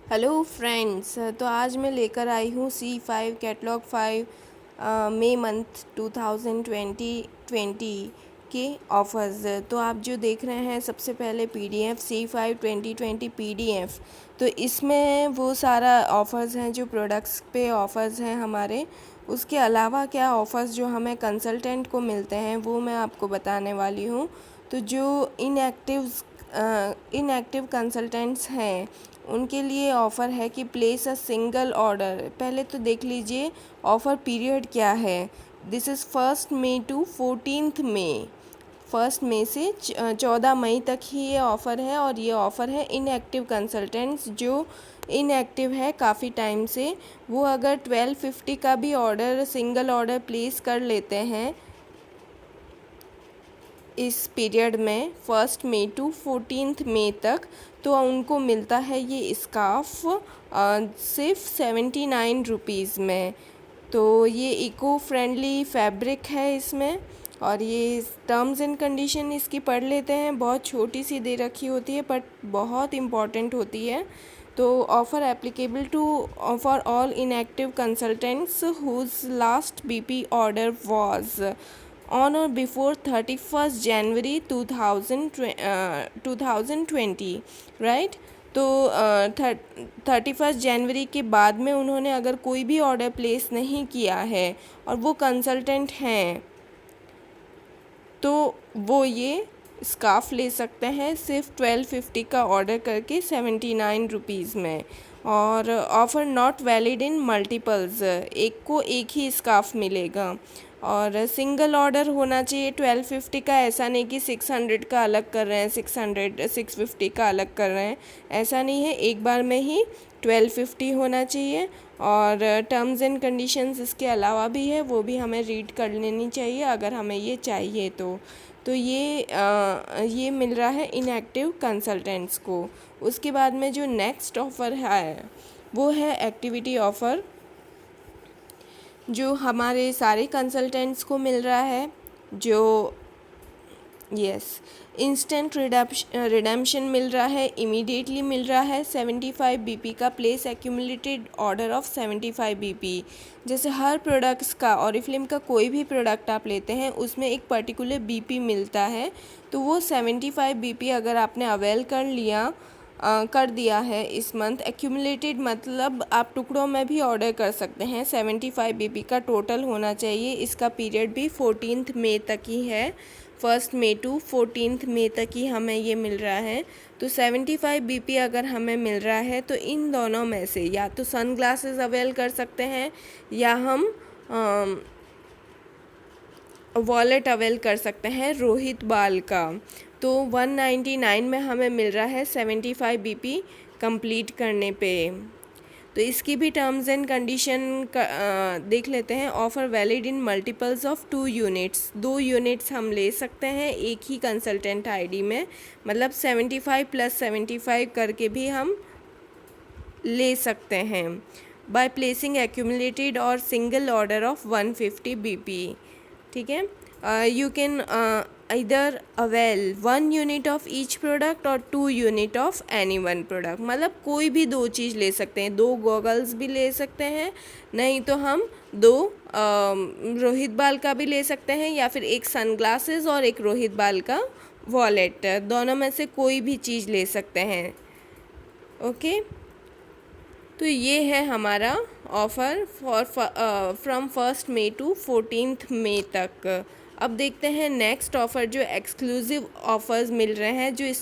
Hello friends, तो आज मैं लेकर आई हूँ C5 कैटलॉग 5 मई मंथ 2020 के ऑफ़र्स। तो आप जो देख रहे हैं सबसे पहले PDF C5 2020 PDF। तो इसमें वो सारा ऑफ़र्स हैं जो प्रोडक्ट्स पे ऑफ़र्स हैं हमारे। उसके अलावा क्या ऑफ़र्स जो हमें कंसल्टेंट को मिलते हैं वो मैं आपको बताने वाली हूँ। तो जो इनएक्टिव कंसल्टेंट्स हैं उनके लिए ऑफ़र है कि प्लेस अ सिंगल ऑर्डर। पहले तो देख लीजिए ऑफ़र पीरियड क्या है। दिस इज़ 1 मई टू 14 मई। 1 मई से 14 मई तक ही ये ऑफ़र है और ये ऑफ़र है इनएक्टिव कंसल्टेंट्स जो इनएक्टिव है काफ़ी टाइम से। वो अगर 1250 का भी ऑर्डर सिंगल ऑर्डर प्लेस कर लेते हैं इस पीरियड में 1 मई टू 14 मई तक, तो उनको मिलता है ये स्कार्फ सिर्फ 79 रुपीज़ में। तो ये इको फ्रेंडली फैब्रिक है इसमें। और ये टर्म्स एंड कंडीशन इसकी पढ़ लेते हैं। बहुत छोटी सी दे रखी होती है बट बहुत इम्पॉर्टेंट होती है। तो offer applicable to for all inactive consultants whose last BP order was on or before 31st January 2020, right. तो 31 जनवरी के बाद में उन्होंने अगर कोई भी ऑर्डर प्लेस नहीं किया है और वो कंसल्टेंट हैं तो वो ये स्कार्फ ले सकते हैं सिर्फ 1250 का ऑर्डर करके 79 रुपीज़ में। और offer not valid in multiples, एक को एक ही स्कार्फ मिलेगा। और सिंगल ऑर्डर होना चाहिए 1250 का, ऐसा नहीं कि 600 का अलग कर रहे हैं, 650 का अलग कर रहे हैं, ऐसा नहीं है। एक बार में ही 1250 होना चाहिए। और टर्म्स एंड कंडीशंस इसके अलावा भी है, वो भी हमें रीड कर लेनी चाहिए अगर हमें ये चाहिए तो ये मिल रहा है इनएक्टिव कंसल्टेंट्स को। उसके बाद में जो नेक्स्ट ऑफ़र है वो है एक्टिविटी ऑफ़र, जो हमारे सारे कंसल्टेंट्स को मिल रहा है। जो इंस्टेंट रिडेम्पशन मिल रहा है, इमीडिएटली मिल रहा है। 75 BP का place accumulated order of 75 BP। जैसे हर प्रोडक्ट्स का ऑरिफ्लेम का कोई भी प्रोडक्ट आप लेते हैं उसमें एक पर्टिकुलर BP मिलता है। तो वो 75 BP अगर आपने अवेल कर दिया है इस मंथ, एक्यूमुलेटेड मतलब आप टुकड़ों में भी ऑर्डर कर सकते हैं। 75 BP का टोटल होना चाहिए। इसका पीरियड भी 14 मई तक ही है। 1 मई टू 14 मई तक ही हमें ये मिल रहा है। तो 75 BP अगर हमें मिल रहा है तो इन दोनों में से या तो सन ग्लासेस अवेल कर सकते हैं या हम वॉलेट अवेल कर सकते हैं रोहित बाल का। तो 199 में हमें मिल रहा है 75 BP कंप्लीट करने पे। तो इसकी भी टर्म्स एंड कंडीशन देख लेते हैं। Offer valid in multiples of 2 units, 2 units हम ले सकते हैं एक ही कंसल्टेंट ID में, मतलब 75 + 75 करके भी हम ले सकते हैं। बाय प्लेसिंग एक्यूमुलेटेड और सिंगल ऑर्डर ऑफ 150 BP, ठीक है। यू कैन इधर avail 1 unit of each product और 2 unit of any one product, मतलब कोई भी 2 चीज़ ले सकते हैं। 2 गॉगल्स भी ले सकते हैं, नहीं तो हम 2 रोहित बाल का भी ले सकते हैं, या फिर एक सनग्लासेस और एक रोहित बाल का वॉलेट, दोनों में से कोई भी चीज़ ले सकते हैं। ओके, तो ये है हमारा ऑफ़र फ्रॉम 1 मई टू 14 मई तक। अब देखते हैं नेक्स्ट ऑफ़र, जो एक्सक्लूसिव ऑफ़र्स मिल रहे हैं, जो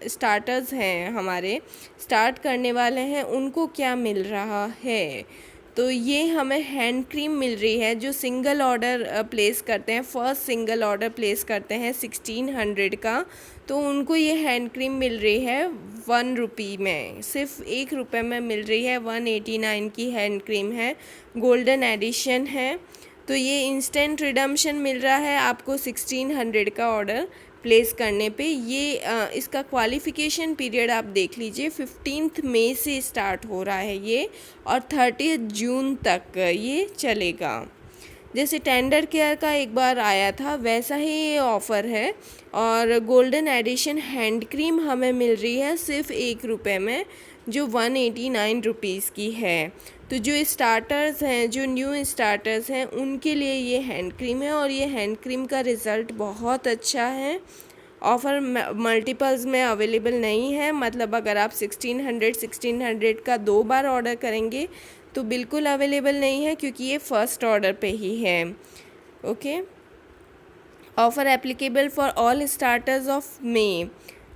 स्टार्टर्स हैं हमारे, स्टार्ट करने वाले हैं, उनको क्या मिल रहा है। तो ये हमें हैंड क्रीम मिल रही है। जो सिंगल ऑर्डर प्लेस करते हैं, फर्स्ट सिंगल ऑर्डर प्लेस करते हैं 1600 का, तो उनको ये हैंड क्रीम मिल रही है 1 रुपी में, सिर्फ 1 रुपये में मिल रही है। 189 की हैंड क्रीम है, गोल्डन एडिशन है। तो ये इंस्टेंट रिडम्पशन मिल रहा है आपको 1600 का ऑर्डर प्लेस करने पे। ये इसका क्वालिफ़िकेशन पीरियड आप देख लीजिए, 15 मई से स्टार्ट हो रहा है ये और 30 जून तक ये चलेगा। जैसे टेंडर केयर का एक बार आया था वैसा ही ये ऑफ़र है। और गोल्डन एडिशन हैंड क्रीम हमें मिल रही है सिर्फ 1 रुपये में। जो 189 रुपीज़ की है। तो जो स्टार्टर्स हैं, जो न्यू स्टार्टर्स हैं, उनके लिए ये हैंड क्रीम है और ये हैंड क्रीम का रिज़ल्ट बहुत अच्छा है। ऑफ़र मल्टीपल्स में अवेलेबल नहीं है, मतलब अगर आप 1600 का 2 बार ऑर्डर करेंगे तो बिल्कुल अवेलेबल नहीं है, क्योंकि ये फ़र्स्ट ऑर्डर पे ही है। Okay, offer applicable for all starters of May.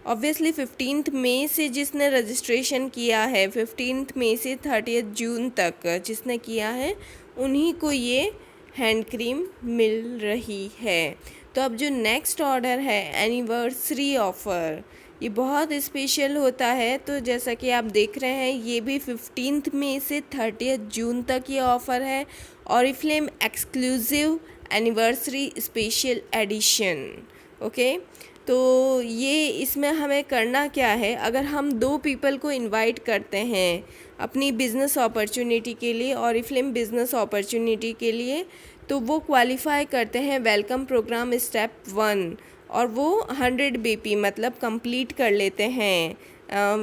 Obviously 15 मई से जिसने रजिस्ट्रेशन किया है, 15 मई से 30 जून तक जिसने किया है, उन्हीं को ये हैंड क्रीम मिल रही है। तो अब जो नेक्स्ट ऑर्डर है एनिवर्सरी ऑफ़र, ये बहुत स्पेशल होता है। तो जैसा कि आप देख रहे हैं, ये भी 15 मई से 30 जून तक ये ऑफ़र है। Oriflame exclusive anniversary special edition. Okay, तो ये इसमें हमें करना क्या है, अगर हम 2 पीपल को इनवाइट करते हैं अपनी बिज़नेस अपॉर्चुनिटी के लिए, ऑरिफ्लेम बिज़नेस अपॉर्चुनिटी के लिए, तो वो क्वालिफ़ाई करते हैं वेलकम प्रोग्राम स्टेप 1 और वो 100 BP मतलब कंप्लीट कर लेते हैं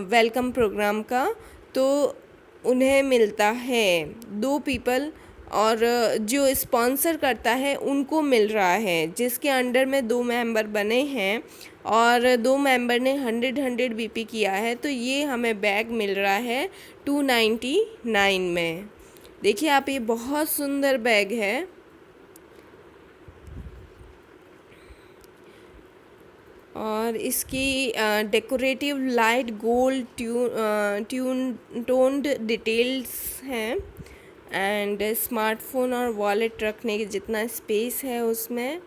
वेलकम प्रोग्राम का, तो उन्हें मिलता है 2 पीपल, और जो स्पॉन्सर करता है उनको मिल रहा है, जिसके अंडर में 2 मेंबर बने हैं और 2 मेंबर ने 100 BP किया है, तो ये हमें बैग मिल रहा है 299 में। देखिए आप, ये बहुत सुंदर बैग है और इसकी decorative light gold toned details हैं एंड स्मार्टफोन और वॉलेट रखने के जितना स्पेस है उसमें।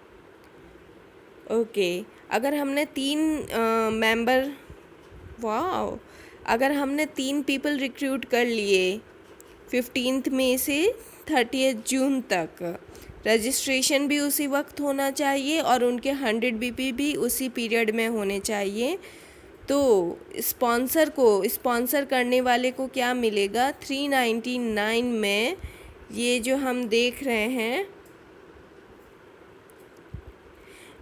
ओके, अगर हमने 3 मेंबर वाह अगर हमने 3 पीपल रिक्रूट कर लिए 15 मई से 30 जून तक, रजिस्ट्रेशन भी उसी वक्त होना चाहिए और उनके 100 BP भी उसी पीरियड में होने चाहिए, तो स्पॉन्सर करने वाले को क्या मिलेगा 399 में। ये जो हम देख रहे हैं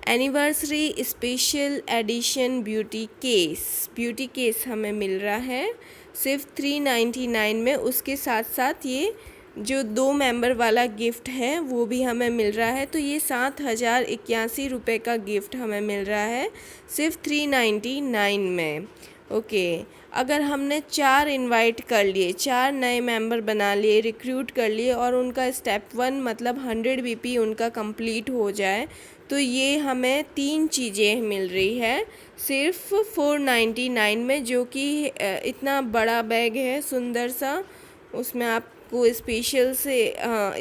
anniversary special edition beauty case हमें मिल रहा है सिर्फ 399 में। उसके साथ साथ ये जो 2 मेंबर वाला गिफ्ट है वो भी हमें मिल रहा है, तो ये 7081 रुपये का गिफ्ट हमें मिल रहा है सिर्फ 399 में। ओके, अगर हमने 4 इनवाइट कर लिए, 4 नए मेंबर बना लिए, रिक्रूट कर लिए और उनका स्टेप 1 मतलब 100 BP उनका कंप्लीट हो जाए, तो ये हमें 3 चीज़ें मिल रही है सिर्फ 499 में, जो कि इतना बड़ा बैग है सुंदर सा। उसमें आपको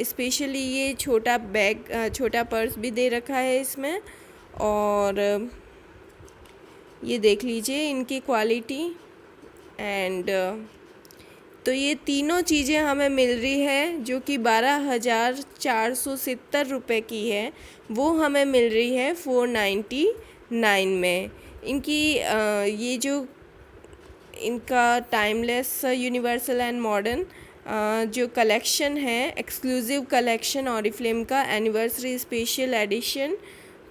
स्पेशली ये छोटा बैग, छोटा पर्स भी दे रखा है इसमें। और ये देख लीजिए इनकी क्वालिटी एंड तो ये तीनों चीज़ें हमें मिल रही है, जो कि 12,470 रुपये की है, वो हमें मिल रही है 499 में। इनकी ये जो इनका टाइमलेस यूनिवर्सल एंड मॉडर्न जो कलेक्शन है, एक्सक्लूसिव कलेक्शन ऑरिफ्लेम का एनिवर्सरी स्पेशल एडिशन,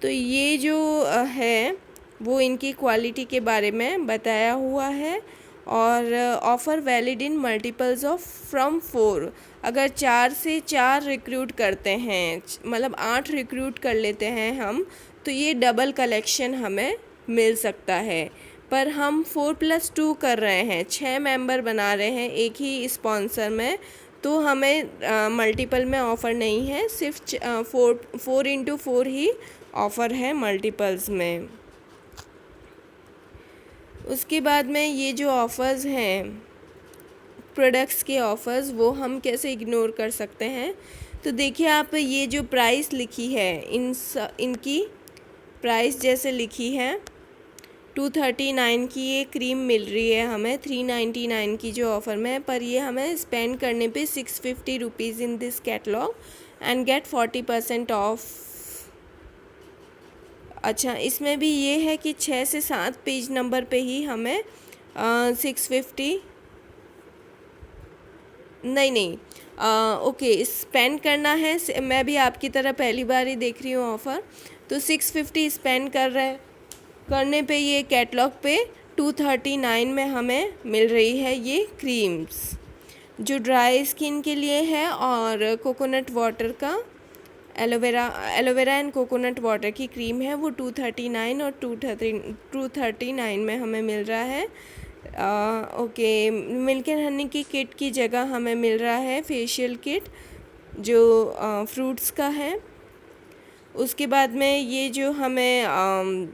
तो ये जो है वो इनकी क्वालिटी के बारे में बताया हुआ है। और offer valid in multiples of from 4, अगर 4 से 4 रिक्रूट करते हैं, मतलब 8 रिक्रूट कर लेते हैं हम, तो ये डबल कलेक्शन हमें मिल सकता है। पर हम 4+2 कर रहे हैं, 6 मेंबर बना रहे हैं एक ही स्पॉन्सर में, तो हमें मल्टीपल में ऑफ़र नहीं है, सिर्फ 4x4 ही ऑफ़र है मल्टीपल्स में। उसके बाद में ये जो ऑफ़र्स हैं प्रोडक्ट्स के ऑफ़र्स, वो हम कैसे इग्नोर कर सकते हैं। तो देखिए आप, ये जो प्राइस लिखी है इनकी प्राइस जैसे लिखी है 239 की ये क्रीम मिल रही है हमें 399 की जो ऑफ़र में है, पर ये हमें स्पेंड करने पे 650 rupees in this catalogue and get 40% off. अच्छा, इसमें भी ये है कि 6 से 7 पेज नंबर पे ही हमें 650 नहीं ओके स्पेंड करना है। मैं भी आपकी तरह पहली बार ही देख रही हूँ ऑफ़र, तो 650 स्पेंड करने पे ये कैटलॉग पे 239 में हमें मिल रही है ये क्रीम्स, जो ड्राई स्किन के लिए है। और कोकोनट वाटर का एलोवेरा एंड कोकोनट वाटर की क्रीम है, वो 239 और 239 में हमें मिल रहा है। ओके, मिल्क एंड हनी की किट की जगह हमें मिल रहा है फेशियल किट, जो फ्रूट्स का है। उसके बाद में ये जो हमें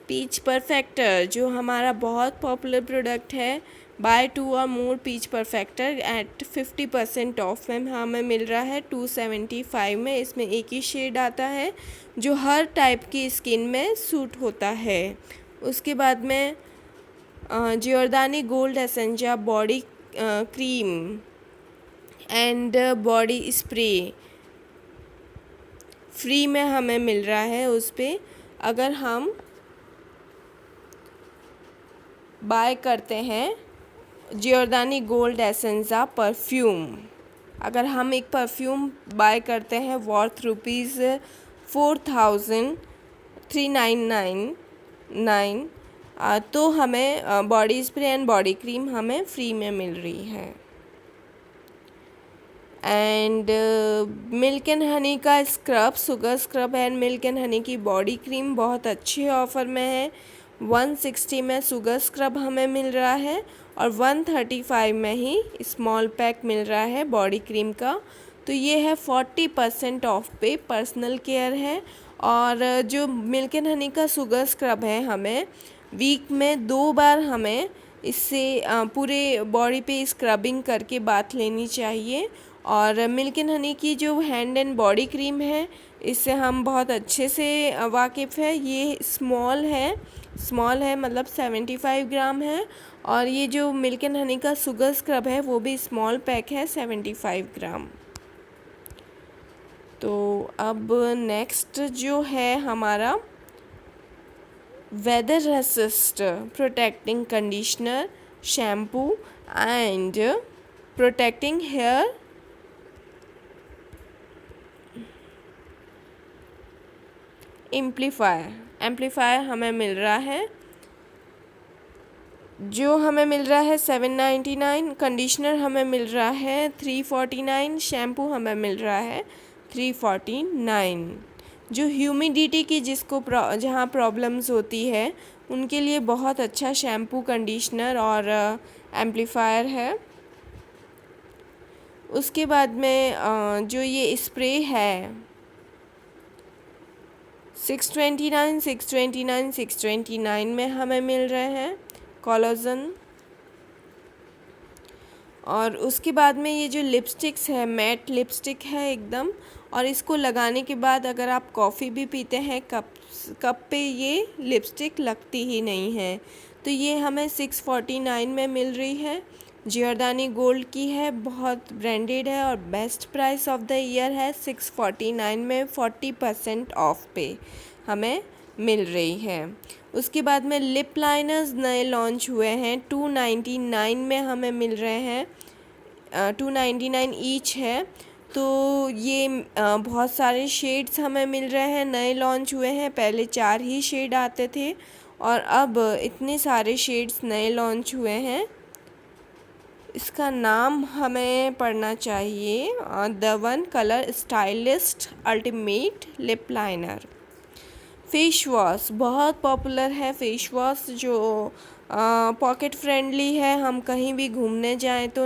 पीच परफेक्टर, जो हमारा बहुत पॉपुलर प्रोडक्ट है, बाय 2 और मोर पीच परफेक्टर एट 50% ऑफ में हमें मिल रहा है 275 में। इसमें एक ही शेड आता है जो हर टाइप की स्किन में सूट होता है। उसके बाद में Giordani gold essentia body cream and body spray free में हमें मिल रहा है। उस पर अगर हम बाय करते हैं जियोरदानी गोल्ड एसेंशिया परफ्यूम, अगर हम एक परफ्यूम बाय करते हैं वर्थ ₹4399, तो हमें body spray and body cream हमें फ्री में मिल रही है। एंड मिल्क एंड हनी का scrub, sugar scrub and milk and honey की बॉडी क्रीम बहुत अच्छे ऑफ़र में है। 160 में शुगर स्क्रब हमें मिल रहा है और 135 में ही स्मॉल पैक मिल रहा है बॉडी क्रीम का। तो ये है 40% ऑफ पे पर्सनल केयर है। और जो मिल्क एंड हनी का शुगर स्क्रब है, हमें वीक में 2 बार हमें इससे पूरे बॉडी पे स्क्रबिंग करके बाथ लेनी चाहिए। और मिल्क एंड हनी की जो हैंड एंड बॉडी क्रीम है, इससे हम बहुत अच्छे से वाकिफ़ है। ये स्मॉल है मतलब 75 ग्राम है। और ये जो मिल्क एंड हनी का शुगर स्क्रब है, वो भी स्मॉल पैक है 75 ग्राम। तो अब नेक्स्ट जो है हमारा weather resist protecting conditioner, shampoo and protecting hair amplifier हमें मिल रहा है, जो हमें मिल रहा है 799। कंडीशनर हमें मिल रहा है 349। शैम्पू हमें मिल रहा है 349। जो ह्यूमिडिटी की जहाँ प्रॉब्लम्स होती है, उनके लिए बहुत अच्छा शैम्पू, कंडीशनर और एम्पलीफायर है। उसके बाद में जो ये स्प्रे है 629 में हमें मिल रहे हैं कोलाजन। और उसके बाद में ये जो लिपस्टिक्स है, मैट लिपस्टिक है एकदम, और इसको लगाने के बाद अगर आप कॉफ़ी भी पीते हैं कप पे ये लिपस्टिक लगती ही नहीं है। तो ये हमें 649 में मिल रही है। जियोरदानी गोल्ड की है, बहुत ब्रांडेड है और best price of the year है। 649 में 40% ऑफ पे हमें मिल रही है। उसके बाद में लिप लाइनर्स नए लॉन्च हुए हैं, 299 में हमें मिल रहे हैं। 299 ईच है। तो ये बहुत सारे शेड्स हमें मिल रहे हैं, नए लॉन्च हुए हैं। पहले 4 ही शेड आते थे और अब इतने सारे शेड्स नए लॉन्च हुए हैं। इसका नाम हमें पढ़ना चाहिए, the one colour stylist ultimate lip liner. Face wash बहुत पॉपुलर है, फेस वॉश जो पॉकेट फ्रेंडली है। हम कहीं भी घूमने जाएं तो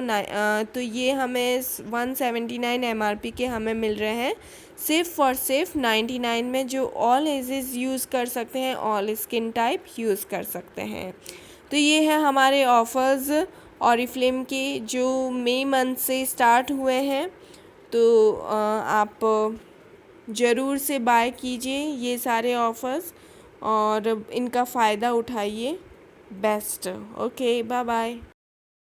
ये हमें 179 MRP के हमें मिल रहे हैं, सिर्फ 99 में, जो ऑल एजेस यूज़ कर सकते हैं, ऑल स्किन टाइप यूज़ कर सकते हैं। तो ये है हमारे ऑफ़र्स ऑरिफ्लेम के, जो मई मंथ से स्टार्ट हुए हैं। तो आप ज़रूर से बाय कीजिए ये सारे ऑफ़र्स और इनका फ़ायदा उठाइए। बेस्ट। Okay, bye bye.